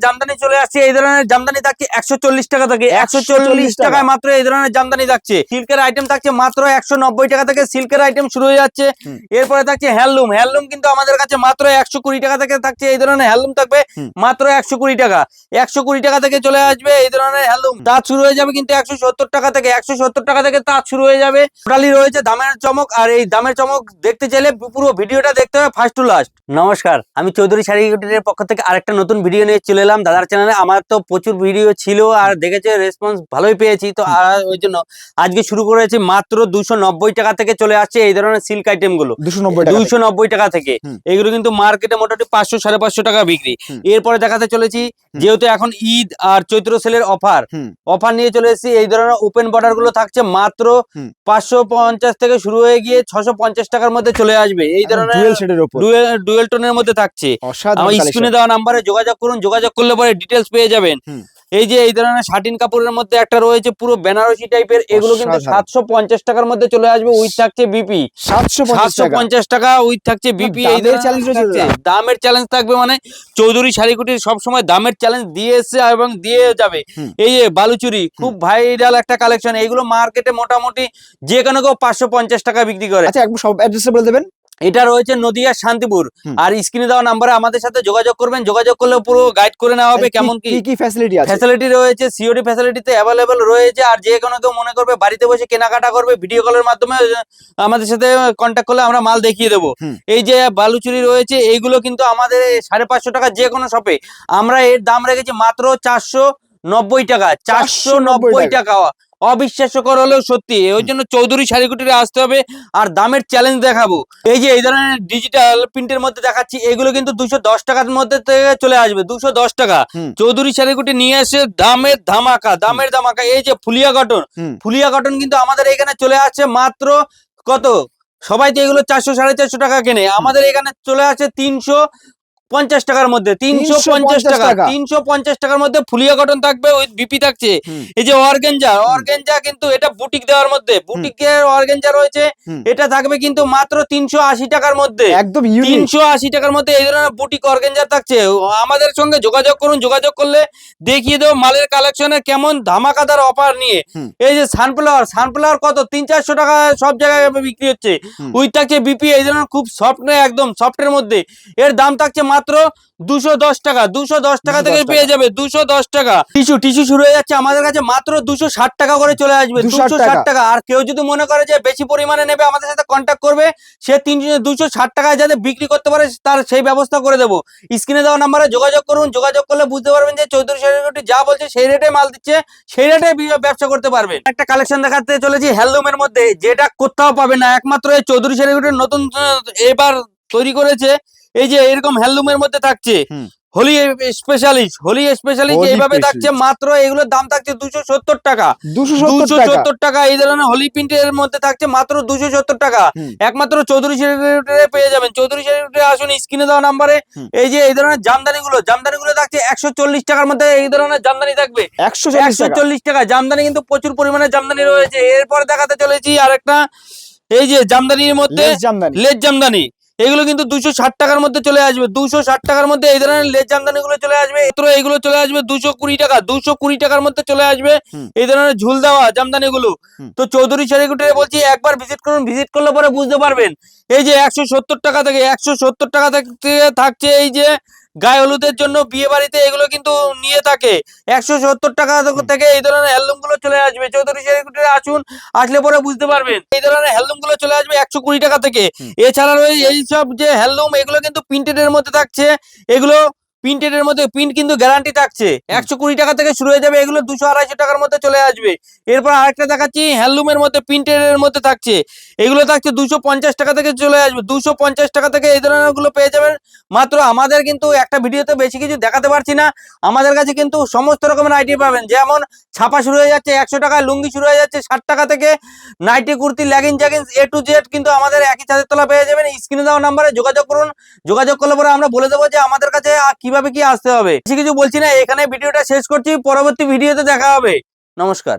জামদানি চলে আসছে। এই ধরনের জামদানি থাকছে 140 টাকা থেকে, 140 টাকায় মাত্র এই ধরনের জামদানি থাকছে। সিল্কের আইটেম থাকছে মাত্র 190 টাকা থেকে, সিল্কের আইটেম শুরু হয়ে যাচ্ছে। এরপরে থাকছে হ্যান্ডলুম। হ্যান্ডলুম কিন্তু আমাদের কাছে মাত্র 120 টাকা থেকে থাকছে। এই ধরনের হ্যান্ডলুম থাকবে মাত্র 120 টাকা। 120 টাকা থেকে চলে আসবে এই ধরনের হ্যান্ডলুম। তাঁত শুরু হয়ে যাবে কিন্তু 170 টাকা থেকে, 170 টাকা থেকে তাঁত শুরু হয়ে যাবে। টোটালি রয়েছে দামের চমক। আর এই দামের চমক দেখতে চাইলে পুরো ভিডিওটা দেখতে হবে ফার্স্ট টু লাস্ট। নমস্কার, আমি চৌধুরী শাড়ি কুটিরের পক্ষ থেকে আরেকটা নতুন ভিডিও নিয়ে চলে এলাম দাদার চ্যানেলে। আমার তো প্রচুর ভিডিও ছিল আর দেখেছে রেসপন্স ভালোই পেয়েছি, তো ওই জন্য আজকে শুরু করেছি মাত্র 290 টাকা থেকে চলে আসছে এই ধরনের সিল্ক আইটেম গুলো। 290 টাকা থেকে এগুলো কিন্তু মার্কেটে মোটামুটি 500 550 টাকা বিক্রি। এরপরে দেখাতে চলেছি, যেহেতু এখন ঈদ আর চৈত্র সেলের অফার নিয়ে চলে এসেছি। এই ধরনের ওপেন বর্ডার গুলো থাকছে মাত্র 550 থেকে শুরু হয়ে গিয়ে 650 টাকার মধ্যে চলে আসবে। এই ধরনের ডুয়েল টোনের মধ্যে থাকছে। আমার স্ক্রিনে দেওয়া নাম্বারে যোগাযোগ করুন, যোগাযোগ করলে পরে ডিটেলস পেয়ে যাবেন। এই যে এই ধরনের শাটিন কাপড়ের মধ্যে একটা রয়েছে পুরো বেনারসি টাইপের, এগুলো কিন্তু 750 টাকার মধ্যে চলে আসবে। উইথ থাকছে বিপি 750 টাকা উইথ থাকছে বিপি। এই দামের চ্যালেঞ্জ থাকবে, মানে চৌধুরী শাড়ি কুটির সবসময় দামের চ্যালেঞ্জ দিয়ে এসছে এবং দিয়ে যাবে। এই যে বালুচুরি খুব ভাইরাল একটা কালেকশন, এগুলো মার্কেটে মোটামুটি যে কোনো কেউ 550 টাকা বিক্রি করে। আচ্ছা, একবার সব অ্যাড্রেস বলে দেবেন। এটা রয়েছে নদিয়া শান্তিপুর। আর স্ক্রিনে দেওয়া নাম্বারে আমাদের সাথে যোগাযোগ করবেন, যোগাযোগ করলে পুরো গাইড করে নেওয়া হবে কেমন কি ফ্যাসিলিটি আছে। ফ্যাসিলিটি রয়েছে, সিওডি ফ্যাসিলিটিতে অ্যাভেলেবল রয়েছে। আর যে কোনো কেউ মনে করবে বাড়িতে বসে কেনাকাটা করবে, ভিডিও কলের মাধ্যমে আমাদের সাথে কন্ট্যাক্ট করলে আমরা মাল দেখিয়ে দেবো। এই যে বালুচুরি রয়েছে, এইগুলো কিন্তু আমাদের 550 টাকা যে কোনো শপে। আমরা এর দাম রেখেছি মাত্র 490 টাকা। 490 টাকা অবিশ্বাস্যকর হলেও সত্যি। ওই জন্য চৌধুরী শাড়ি কুটিরে আসতে হবে আর দামের চ্যালেঞ্জ দেখাবো। এই যে এই ধরনের ডিজিটাল প্রিন্টের মধ্যে দেখাচ্ছি, এগুলো কিন্তু 210 টাকার মধ্যে থেকে চলে আসবে। 210 টাকা চৌধুরী শাড়ি কুটি নিয়ে এসে দামের ধামাকা। এই যে ফুলিয়া কটন কিন্তু আমাদের এখানে চলে আসছে মাত্র কত, সবাই তো এগুলো 400 450 টাকা কেনে, আমাদের এখানে চলে আসছে 350 টাকার মধ্যে। 350 টাকা, 350 টাকার মধ্যে ফুলিয়া কটন থাকবে, উইথ বিপি থাকছে। এই যে অর্গানজা কিন্তু এটা বুটিক দেওয়ার মধ্যে, বুটিকের অর্গানজা রয়েছে, এটা থাকবে কিন্তু মাত্র 380 টাকার মধ্যে, একদম 380 টাকার মধ্যে এই ধরনের বুটিক অর্গানজা থাকছে। আমাদের সঙ্গে যোগাযোগ করুন, যোগাযোগ করলে দেখিয়ে দেবো মালের কালেকশনের কেমন ধামাকাদার অফার নিয়ে। এই যে সানফ্লাওয়ার কত 300-400 টাকা সব জায়গায় বিক্রি হচ্ছে, উইথ থাকছে বিপি। এই ধরনের খুব সফট, একদম সফটের মধ্যে এর দাম থাকছে মাত্র 210 টাকা। 210 টাকা থেকে পেয়ে যাবে 210 টাকা। টিস্যু শুরু হয়ে যাচ্ছে আমাদের কাছে মাত্র 260 টাকা করে চলে আসবে, 260 টাকা। আর কেউ যদি মনে করে যে বেশি পরিমাণে নেবে, আমাদের সাথে কন্ট্যাক্ট করবে, সে 260 টাকায় যাতে বিক্রি করতে পারে তার সেই ব্যবস্থা করে দেবো। স্ক্রিনে দেওয়া নাম্বারে যোগাযোগ করুন, যোগাযোগ করলে বুঝতে পারবেন যে চৌধুরী শাড়ি কুটি যা বলছে সেই রেটে মাল দিচ্ছে, সেই রেটে ব্যবসা করতে পারবেন। একটা কালেকশন দেখাতে চলেছি হ্যান্ডলুমের মধ্যে, যেটা কোথাও পাবে না, একমাত্র এই চৌধুরী শাড়ি কুটির নতুন এবার তৈরি করেছে। এই যে এরকম হ্যান্ডলুমের মধ্যে থাকছে হোলি স্পেশালিস্ট এইভাবে থাকছে মাত্র। এগুলোর দাম থাকছে 270 টাকা, 270 টাকা। এই ধরনের হোলি প্রিন্টের মধ্যে থাকছে মাত্র 270 টাকা। একমাত্র চৌধুরী শাড়ি কুটিরে পেয়ে যাবেন। চৌধুরী শাড়ি কুটিরে আসুন, স্ক্রিনে দেওয়া নাম্বারে। এই যে এই ধরনের জামদানিগুলো থাকছে 140 টাকার মধ্যে। এই ধরনের জামদানি থাকবে 140 টাকা। জামদানি কিন্তু প্রচুর পরিমাণে জামদানি রয়েছে। এরপরে দেখাতে চলেছি আরেকটা, এই যে জামদানির মধ্যে লেস জামদানি, এগুলো কিন্তু 260 টাকার মধ্যে চলে আসবে। 260 টাকার মধ্যে এই ধরনের লেস জামদানি গুলো চলে আসবে। এগুলো চলে আসবে 220 টাকা। 220 টাকার মধ্যে চলে আসবে এই ধরনের ঝুল দেওয়া জামদানি গুলো। তো চৌধুরী শাড়ি কুটিরে বলছি একবার ভিজিট করুন, ভিজিট করলে পরে বুঝতে পারবেন। এই যে 170 টাকা থেকে, 170 টাকা থেকে থাকছে এই যে গায়ে হলুদের জন্য বিয়ে বাড়িতে এগুলো কিন্তু নিয়ে থাকে। 170 টাকা থেকে এই ধরনের হ্যান্ডলুম গুলো চলে আসবে। চৌধুরী শাড়ি কুটিরে আসুন, আসলে পরে বুঝতে পারবেন। এই ধরনের হ্যান্ডলুম গুলো চলে আসবে 120 টাকা থেকে। এছাড়া রয়েছে এই সব যে হ্যান্ডলুম, এগুলো কিন্তু প্রিন্টেড এর মধ্যে থাকছে। এগুলো প্রিন্টেড এর মধ্যে প্রিন্ট কিন্তু গ্যারান্টি থাকছে। 120 টাকা থেকে শুরু হয়ে যাবে, এগুলো 200-250 টাকার মধ্যে চলে আসবে। এরপর আরেকটা দেখাচ্ছি হ্যান্ডলুমের মধ্যে প্রিন্টেড এর মধ্যে থাকছে, এগুলো থাকছে 250 টাকা থেকে চলে আসবে। 250 টাকা থেকে এই ধরনের গুলো পেয়ে যাবেন মাত্র। আমাদের কিন্তু একটা ভিডিওতে বেশি কিছু দেখাতে পারছি না, আমাদের কাছে কিন্তু সমস্ত রকমের আইটেম পাবেন। যেমন ছাপা শুরু হয়ে যাচ্ছে 100 টাকায়, লুঙ্গি শুরু হয়ে যাচ্ছে 60 টাকা থেকে, nightie kurti leggings A to Z কিন্তু আমাদের একই ছাদের তলা পেয়ে যাবেন। স্ক্রিনে দেওয়া নাম্বারে যোগাযোগ করুন, যোগাযোগ করলে পরে আমরা বলে দেবো যে আমাদের কাছে কিভাবে কি আসতে হবে। বেশি কিছু বলছি না, এখানে ভিডিওটা শেষ করছি, পরবর্তী ভিডিওতে দেখা হবে। নমস্কার।